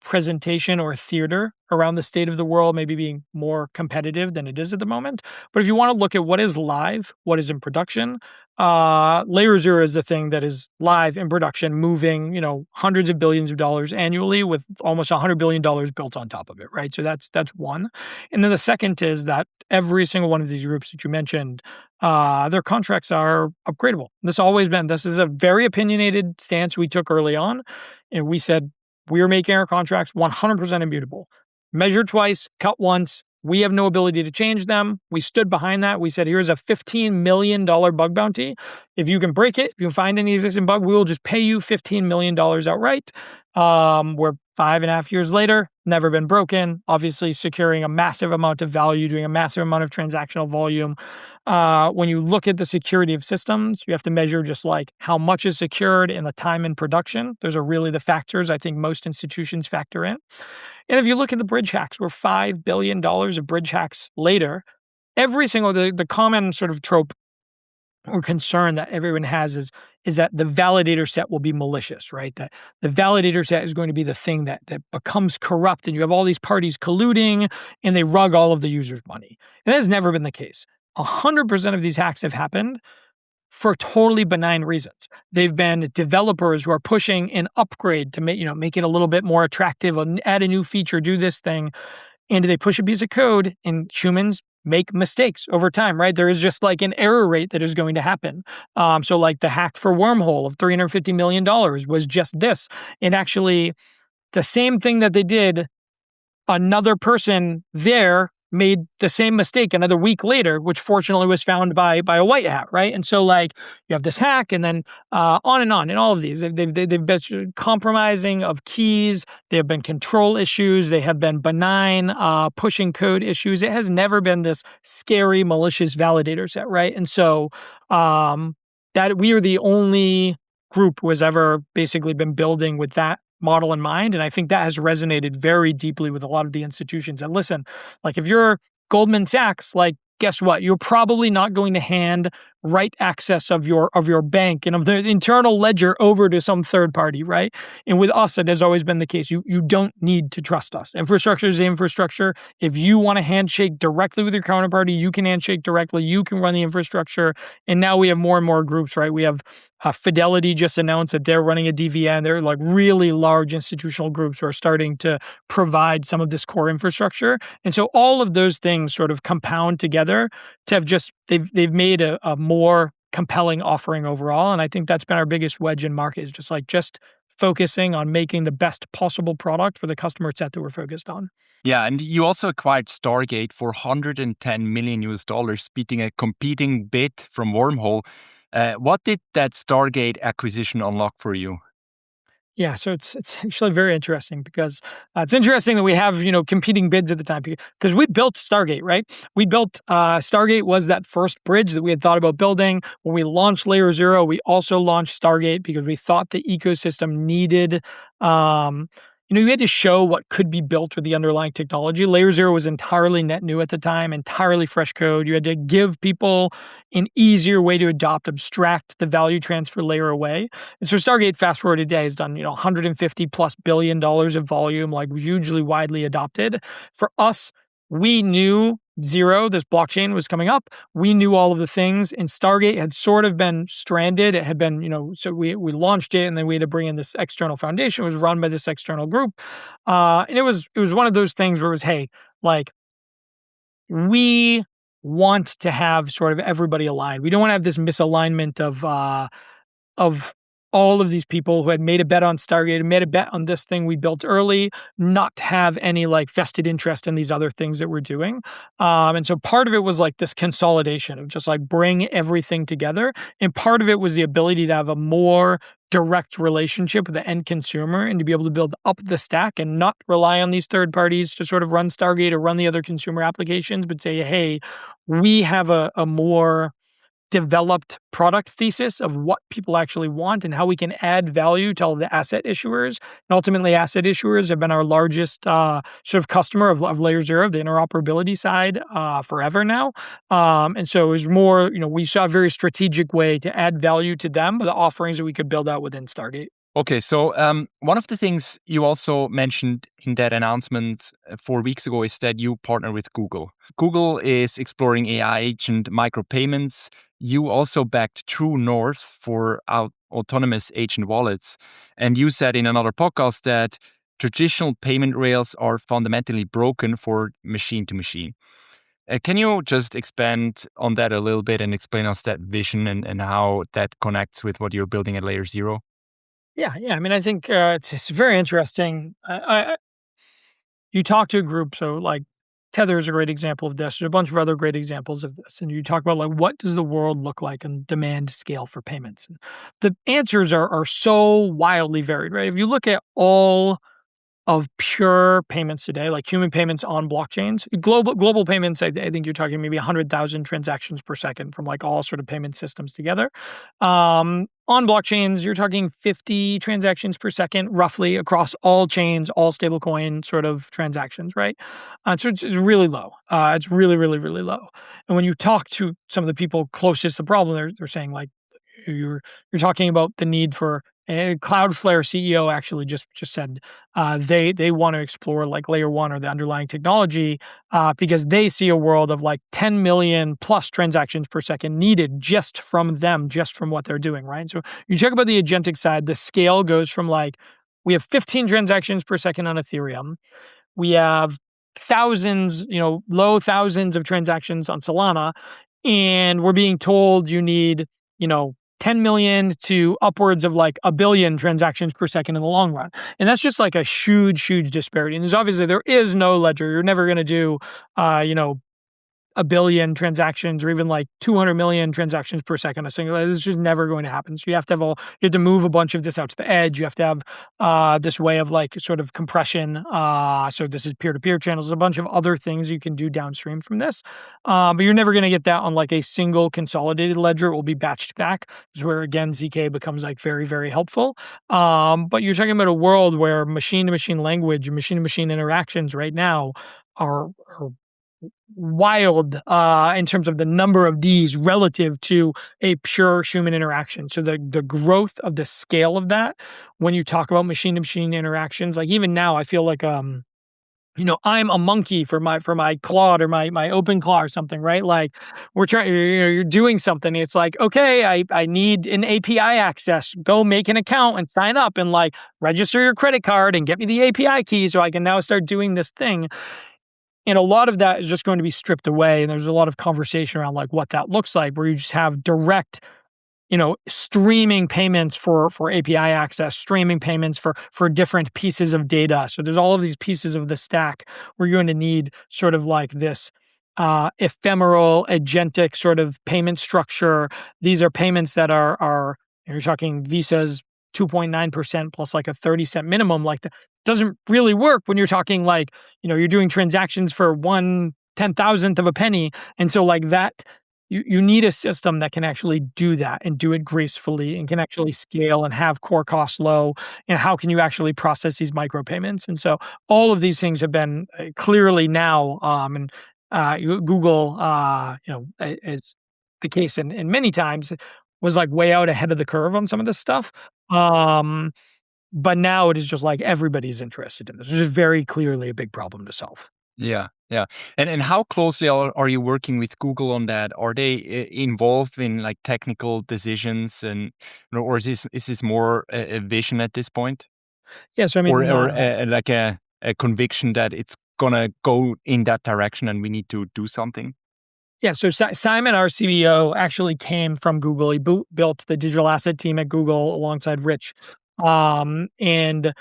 presentation or theater around the state of the world, maybe being more competitive than it is at the moment. But if you want to look at what is live, what is in production, LayerZero is the thing that is live in production, moving, hundreds of billions of dollars annually with almost $100 billion built on top of it, right? So that's one. And then the second is that every single one of these groups that you mentioned, their contracts are upgradable. This is a very opinionated stance we took early on. And we said, we are making our contracts 100% immutable. Measure twice, cut once. We have no ability to change them. We stood behind that. We said, here's a $15 million bug bounty. If you can break it, if you can find any existing bug, we will just pay you $15 million outright. We're 5.5 years later, never been broken, obviously securing a massive amount of value, doing a massive amount of transactional volume. When you look at the security of systems, you have to measure just like how much is secured and the time in production. Those are really the factors I think most institutions factor in. And if you look at the bridge hacks, we're $5 billion of bridge hacks later. Every single, the common sort of trope or concern that everyone has is that the validator set will be malicious, right? That the validator set is going to be the thing that becomes corrupt, and you have all these parties colluding and they rug all of the users' money. And that has never been the case. 100% of these hacks have happened for totally benign reasons. They've been developers who are pushing an upgrade to make it a little bit more attractive, add a new feature, do this thing. And they push a piece of code, and humans make mistakes over time, right? There is just like an error rate that is going to happen. So like the hack for Wormhole of $350 million was just this. And actually, the same thing that they did, another person there made the same mistake another week later, which fortunately was found by a white hat, right? And so like you have this hack, and then on and all of these. They've been compromising of keys. There have been control issues. They have been benign pushing code issues. It has never been this scary malicious validator set, right? And so that we are the only group who has ever basically been building with that model in mind. And I think that has resonated very deeply with a lot of the institutions. And listen, like if you're Goldman Sachs, like, guess what? You're probably not going to hand write access of your bank and of the internal ledger over to some third party, right? And with us, it has always been the case. You don't need to trust us. Infrastructure is the infrastructure. If you want to handshake directly with your counterparty, you can handshake directly. You can run the infrastructure. And now we have more and more groups, right? We have Fidelity just announced that they're running a DVN. They're like really large institutional groups who are starting to provide some of this core infrastructure. And so all of those things sort of compound together to have just, they've made a more compelling offering overall. And I think that's been our biggest wedge in market, is just focusing on making the best possible product for the customer set that we're focused on. Yeah, and you also acquired Stargate for $110 million US, beating a competing bid from Wormhole. What did that Stargate acquisition unlock for you? Yeah, so it's actually very interesting because it's interesting that we have, competing bids at the time, because we built Stargate, right? We built Stargate was that first bridge that we had thought about building. When we launched LayerZero, we also launched Stargate because we thought the ecosystem needed you had to show what could be built with the underlying technology. LayerZero was entirely net new at the time, entirely fresh code. You had to give people an easier way to abstract the value transfer layer away. And so Stargate, fast forward today, has done, $150+ billion of volume, like hugely widely adopted. For us, we knew Zero, this blockchain, was coming up. We knew all of the things, and Stargate had sort of been stranded. It had been, so we launched it, and then we had to bring in this external foundation. It was run by this external group. And it was one of those things where it was, hey, like, we want to have sort of everybody aligned. We don't want to have this misalignment of all of these people who had made a bet on Stargate and made a bet on this thing we built early, not have any like vested interest in these other things that we're doing. And so part of it was like this consolidation of just like bring everything together. And part of it was the ability to have a more direct relationship with the end consumer and to be able to build up the stack and not rely on these third parties to sort of run Stargate or run the other consumer applications, but say, hey, we have a more developed product thesis of what people actually want and how we can add value to all the asset issuers. And ultimately, asset issuers have been our largest sort of customer of LayerZero, the interoperability side, forever now. And so it was more, we saw a very strategic way to add value to them with the offerings that we could build out within Stargate. Okay, so one of the things you also mentioned in that announcement 4 weeks ago is that you partner with Google. Google is exploring AI agent micropayments. You also backed True North for autonomous agent wallets. And you said in another podcast that traditional payment rails are fundamentally broken for machine to machine. Can you just expand on that a little bit and explain us that vision and how that connects with what you're building at LayerZero? Yeah. I mean, I think it's very interesting. You talk to a group, so like Tether is a great example of this. There's a bunch of other great examples of this. And you talk about like, what does the world look like in demand scale for payments? And the answers are so wildly varied, right? If you look at all of pure payments today, like human payments on blockchains, global payments, I think you're talking maybe 100,000 transactions per second from like all sort of payment systems together. On blockchains, you're talking 50 transactions per second, roughly across all chains, all stablecoin sort of transactions, right? So it's really low. It's really, really, really low. And when you talk to some of the people closest to the problem, they're saying like, you're talking about the need for Cloudflare CEO actually just said they want to explore like layer one or the underlying technology because they see a world of like 10 million plus transactions per second needed just from them, just from what they're doing, right? So you check about the agentic side, the scale goes from like, we have 15 transactions per second on Ethereum. We have thousands, low thousands of transactions on Solana. And we're being told you need, 10 million to upwards of like 1 billion transactions per second in the long run. And that's just like a huge, huge disparity. And there is no ledger. You're never going to do, 1 billion transactions or even like 200 million transactions per second. It's just never going to happen. So you have to move a bunch of this out to the edge. You have to have this way of like sort of compression. So this is peer-to-peer channels, a bunch of other things you can do downstream from this. But you're never going to get that on like a single consolidated ledger. It will be batched back. This is where again, ZK becomes like very, very helpful. But you're talking about a world where machine-to-machine language, machine-to-machine interactions right now are wild in terms of the number of these relative to a pure human interaction. So the growth of the scale of that, when you talk about machine to machine interactions, like even now, I feel like I'm a monkey for my Claude or my OpenClaw or something, right? Like we're trying, you're doing something. It's like, okay, I need an API access. Go make an account and sign up and like register your credit card and get me the API key so I can now start doing this thing. And a lot of that is just going to be stripped away. And there's a lot of conversation around like what that looks like, where you just have direct, streaming payments for API access, streaming payments for different pieces of data. So there's all of these pieces of the stack where you're going to need sort of like this ephemeral, agentic sort of payment structure. These are payments that are you're talking Visa's 2.9% plus like a 30-cent minimum. Like that doesn't really work when you're talking like, you're doing transactions for 1/10,000th of a penny. And so like that, you need a system that can actually do that and do it gracefully and can actually scale and have core costs low. And how can you actually process these micropayments? And so all of these things have been clearly now, and Google, as the case in many times, was like way out ahead of the curve on some of this stuff. But now it is just like everybody's interested in this. This is very clearly a big problem to solve. Yeah, yeah. And how closely are you working with Google on that? Are they involved in like technical decisions, or is this more a vision at this point, Yeah, so I or mean, like a conviction that it's gonna go in that direction and we need to do something? yeah, so Simon, our CBO, actually came from Google. He built the digital asset team at Google alongside Rich, and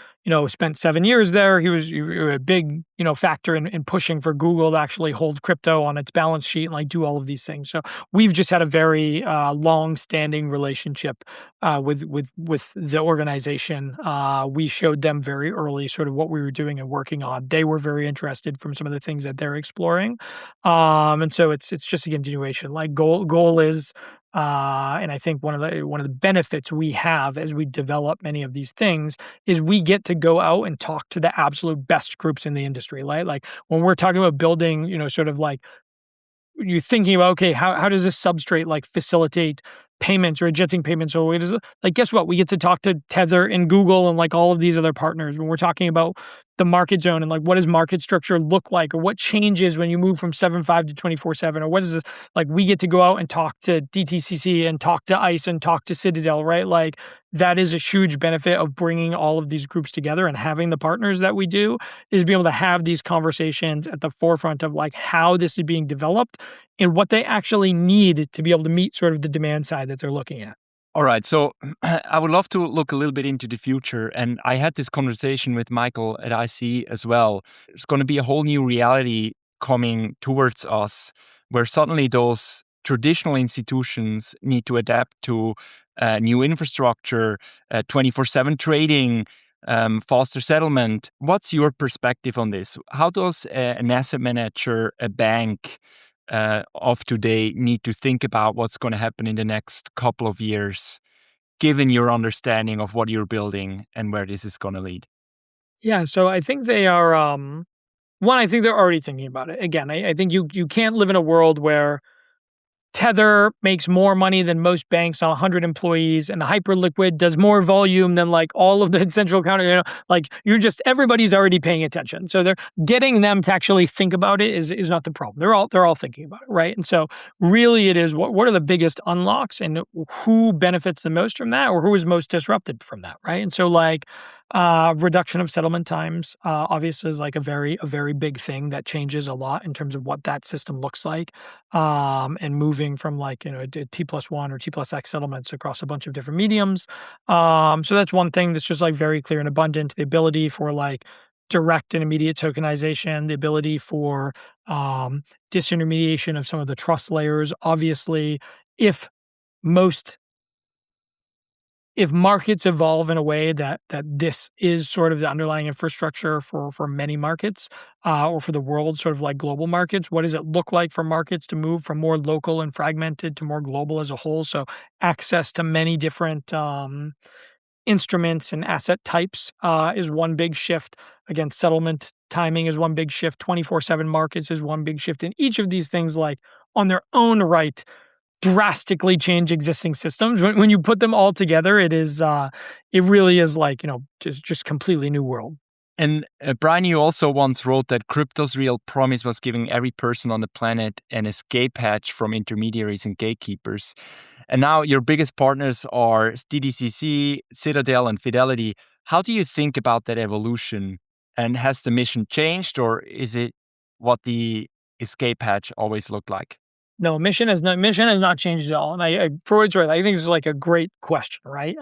spent 7 years there. He was a big factor in pushing for Google to actually hold crypto on its balance sheet and like do all of these things. So we've just had a very long-standing relationship with the organization. We showed them very early sort of what we were doing and working on. They were very interested from some of the things that they're exploring, and so it's just a continuation. Like goal is. And I think one of the benefits we have as we develop many of these things is we get to go out and talk to the absolute best groups in the industry, right? Like when we're talking about building, sort of like you're thinking about, okay, how does this substrate like facilitate payments or agentic payments? Or like, guess what? We get to talk to Tether and Google and like all of these other partners when we're talking about the market zone and like what does market structure look like, or what changes when you move from 7/5 to 24/7, or what is this? Like we get to go out and talk to DTCC and talk to ICE and talk to Citadel, right? Like that is a huge benefit of bringing all of these groups together and having the partners that we do, is be able to have these conversations at the forefront of like how this is being developed and what they actually need to be able to meet sort of the demand side that they're looking at. All right. So I would love to look a little bit into the future. And I had this conversation with Michael at IC as well. There's going to be a whole new reality coming towards us where suddenly those traditional institutions need to adapt to new infrastructure, 24/7 trading, faster settlement. What's your perspective on this? How does an asset manager, a bank, of today need to think about what's going to happen in the next couple of years, given your understanding of what you're building and where this is going to lead? Yeah, so I think they are, one, I think they're already thinking about it. Again, I think you can't live in a world where Tether makes more money than most banks on 100 employees, and Hyperliquid does more volume than like all of the central counter. Like everybody's already paying attention. So they're getting them to actually think about it is not the problem. They're all thinking about it, right? And so really, it is what are the biggest unlocks and who benefits the most from that, or who is most disrupted from that, right? And so like reduction of settlement times obviously is like a very big thing that changes a lot in terms of what that system looks like, and moving from like T+1 or T+X settlements across a bunch of different mediums. So that's one thing that's just like very clear and abundant. The ability for like direct and immediate tokenization, the ability for disintermediation of some of the trust layers. Obviously, if markets evolve in a way that this is sort of the underlying infrastructure for many markets, or for the world, sort of like global markets, what does it look like for markets to move from more local and fragmented to more global as a whole? So access to many different instruments and asset types is one big shift. Again, settlement timing is one big shift. 24/7 markets is one big shift. And each of these things, like on their own right, drastically change existing systems. When you put them all together, it really is like, just completely new world. And Bryan, you also once wrote that crypto's real promise was giving every person on the planet an escape hatch from intermediaries and gatekeepers. And now your biggest partners are DTCC, Citadel, and Fidelity. How do you think about that evolution? And has the mission changed, or is it what the escape hatch always looked like? No, mission has not changed at all. And I for what it's worth, I think this is like a great question, right?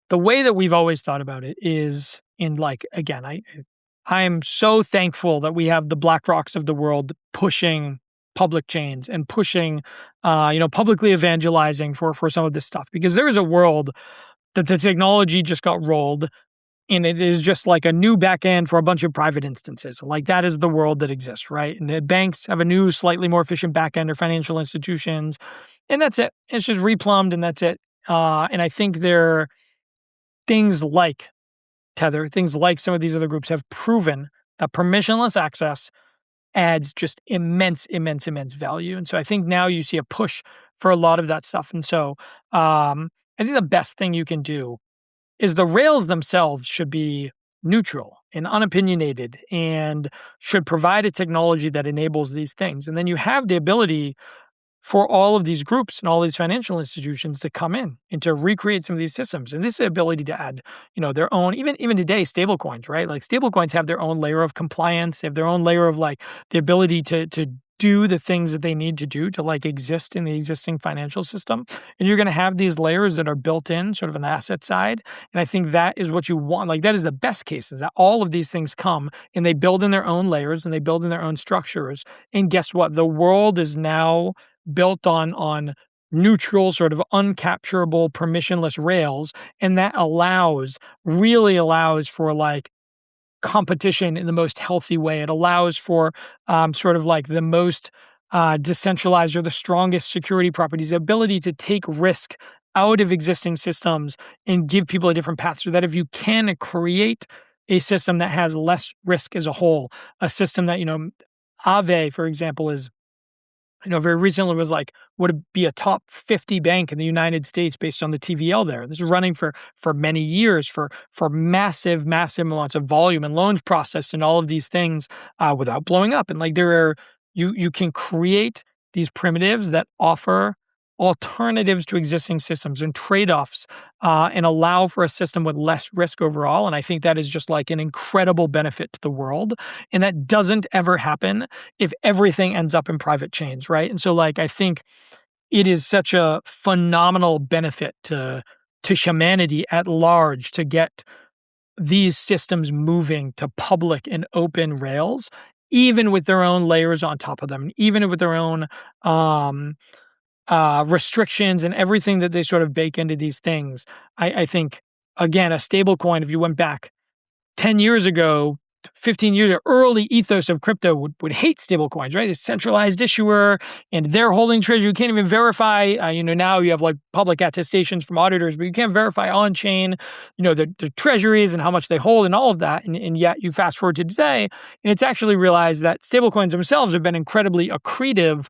The way that we've always thought about it is in like, again, I am so thankful that we have the BlackRocks of the world pushing public chains and pushing, publicly evangelizing for some of this stuff, because there is a world that the technology just got rolled and it is just like a new backend for a bunch of private instances. Like that is the world that exists, right? And the banks have a new, slightly more efficient backend, or financial institutions, and that's it. It's just replumbed and that's it. And I think things like Tether, things like some of these other groups have proven that permissionless access adds just immense value. And so I think now you see a push for a lot of that stuff. And so I think the best thing you can do is the rails themselves should be neutral and unopinionated and should provide a technology that enables these things. And then you have the ability for all of these groups and all these financial institutions to come in and to recreate some of these systems. And this ability to add, their own, even today, stable coins, right? Like stable coins have their own layer of compliance. They have their own layer of like the ability to do the things that they need to do to like exist in the existing financial system. And you're going to have these layers that are built in sort of on the asset side. And I think that is what you want. Like that is the best case, is that all of these things come and they build in their own layers and they build in their own structures. And guess what? The world is now built on neutral, sort of uncapturable, permissionless rails. And that really allows for like competition in the most healthy way. It allows for sort of like the most decentralized or the strongest security properties, the ability to take risk out of existing systems and give people a different path, so that if you can create a system that has less risk as a whole, a system that, Aave, for example, is, very recently was like, would it be a top 50 bank in the United States based on the TVL there? This is running for many years for massive amounts of volume and loans processed and all of these things without blowing up. And like you can create these primitives that offer alternatives to existing systems and trade-offs and allow for a system with less risk overall. And I think that is just like an incredible benefit to the world. And that doesn't ever happen if everything ends up in private chains, right? And so like I think it is such a phenomenal benefit to humanity at large to get these systems moving to public and open rails, even with their own layers on top of them, even with their own restrictions and everything that they sort of bake into these things. I think, again, a stable coin, if you went back 10 years ago, 15 years ago, early ethos of crypto would hate stable coins, right? It's centralized issuer and they're holding treasury. You can't even verify, now you have like public attestations from auditors, but you can't verify on chain, the treasuries and how much they hold and all of that. And yet you fast forward to today and it's actually realized that stable coins themselves have been incredibly accretive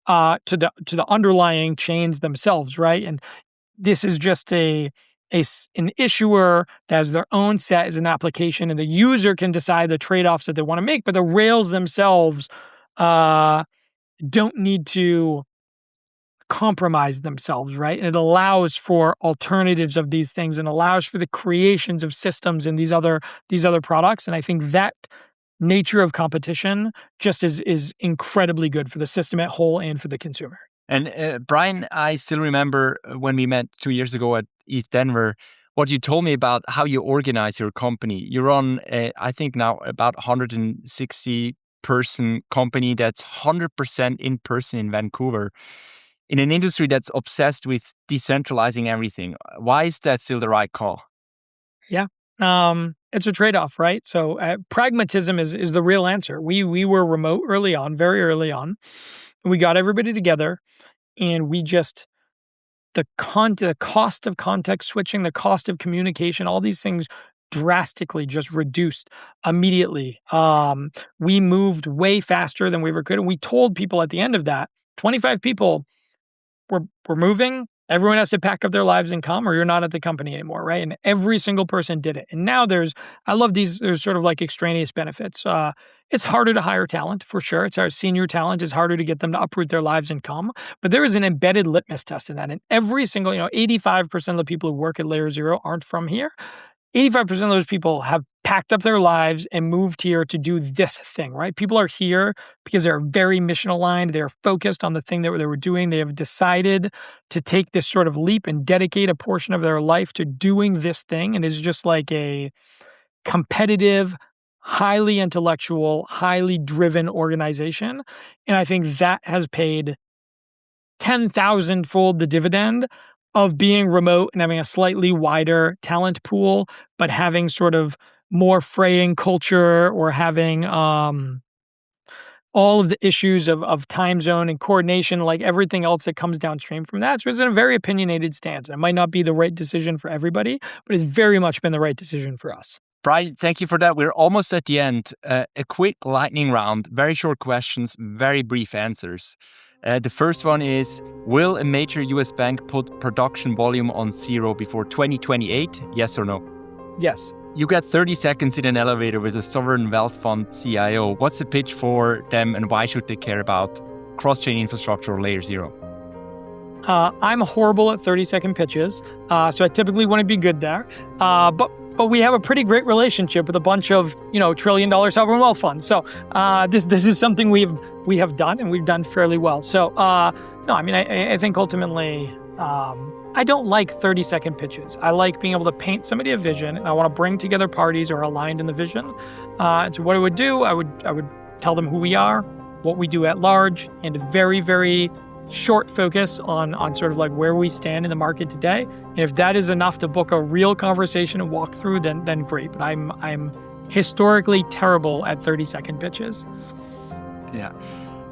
to the underlying chains themselves, right? And this is just an issuer that has their own set as an application, and the user can decide the trade-offs that they want to make, but the rails themselves don't need to compromise themselves, right? And it allows for alternatives of these things and allows for the creations of systems in these other products. And I think that nature of competition just is incredibly good for the system at whole and for the consumer. And Bryan, I still remember when we met 2 years ago at ETH Denver, what you told me about how you organize your company. You're on, I think now about 160 person company that's 100% in person in Vancouver, in an industry that's obsessed with decentralizing everything. Why is that still the right call? Yeah. It's a trade-off, right? So pragmatism is the real answer. We were remote early on, very early on. We got everybody together and we just the cost of context switching, the cost of communication, all these things drastically just reduced immediately. We moved way faster than we ever could. And we told people at the end of that, 25 people, we're moving. Everyone has to pack up their lives and come, or you're not at the company anymore, right? And every single person did it. And now there's sort of like extraneous benefits. It's harder to hire talent, for sure. It's our senior talent. It's harder to get them to uproot their lives and come. But there is an embedded litmus test in that. And every single, 85% of the people who work at LayerZero aren't from here. 85% of those people have packed up their lives and moved here to do this thing, right? People are here because they're very mission aligned. They're focused on the thing that they were doing. They have decided to take this sort of leap and dedicate a portion of their life to doing this thing. And it's just like a competitive, highly intellectual, highly driven organization. And I think that has paid 10,000-fold the dividend of being remote and having a slightly wider talent pool, but having sort of more fraying culture, or having all of the issues of time zone and coordination, like everything else that comes downstream from that. So it's a very opinionated stance. It might not be the right decision for everybody, but it's very much been the right decision for us. Bryan, thank you for that. We're almost at the end. A quick lightning round, very short questions, very brief answers. The first one is, will a major US bank put production volume on zero before 2028? Yes or no? Yes. You get 30 seconds in an elevator with a sovereign wealth fund CIO. What's the pitch for them, and why should they care about cross-chain infrastructure or LayerZero? I'm horrible at 30-second pitches, so I typically wouldn't be good there. But we have a pretty great relationship with a bunch of, trillion-dollar sovereign wealth funds. So this is something we have done, and we've done fairly well. So no, I mean, I think ultimately, I don't like 30-second pitches. I like being able to paint somebody a vision, and I want to bring together parties who are aligned in the vision. And so what I would do, I would tell them who we are, what we do at large, and a very, very short focus on sort of like where we stand in the market today. And if that is enough to book a real conversation and walk through, then great. But I'm historically terrible at 30-second pitches. Yeah.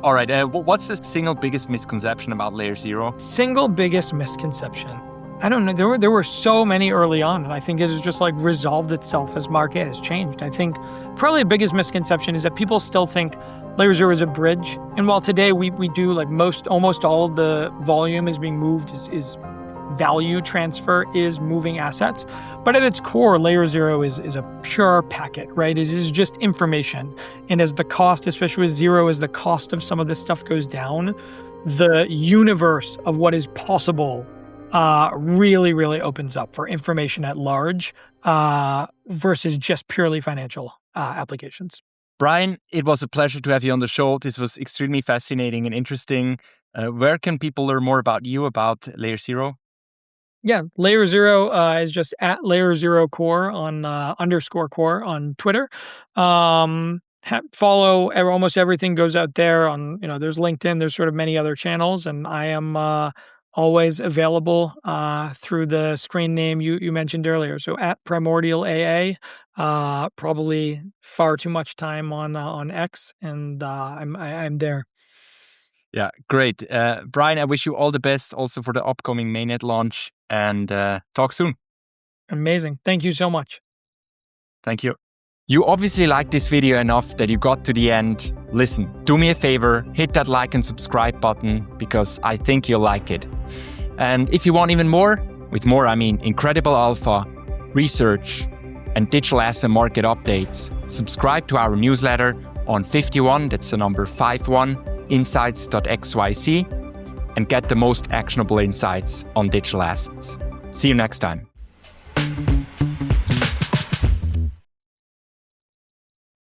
All right. What's the single biggest misconception about LayerZero? Single biggest misconception. I don't know. There were so many early on, and I think it has just like resolved itself as market has changed. I think probably the biggest misconception is that people still think LayerZero is a bridge. And while today we do like almost all of the volume is being moved is value transfer, is moving assets. But at its core, LayerZero is a pure packet, right? It is just information. And as the cost, especially with zero, as the cost of some of this stuff goes down, the universe of what is possible really, really opens up for information at large versus just purely financial applications. Bryan, it was a pleasure to have you on the show. This was extremely fascinating and interesting. Where can people learn more about you, about LayerZero? Yeah, LayerZero is just at LayerZero Core on _core on Twitter. Follow almost everything goes out there on, there's LinkedIn, there's sort of many other channels, and I am always available through the screen name you mentioned earlier. So at PrimordialAA, probably far too much time on X, and I'm there. Yeah, great. Bryan, I wish you all the best also for the upcoming mainnet launch, and talk soon. Amazing. Thank you so much. Thank you. You obviously liked this video enough that you got to the end. Listen, do me a favor, hit that like and subscribe button, because I think you'll like it. And if you want even more, with more I mean incredible alpha, research, and digital asset market updates, subscribe to our newsletter on 51, that's the number 51, insights.xyz, and get the most actionable insights on digital assets. See you next time.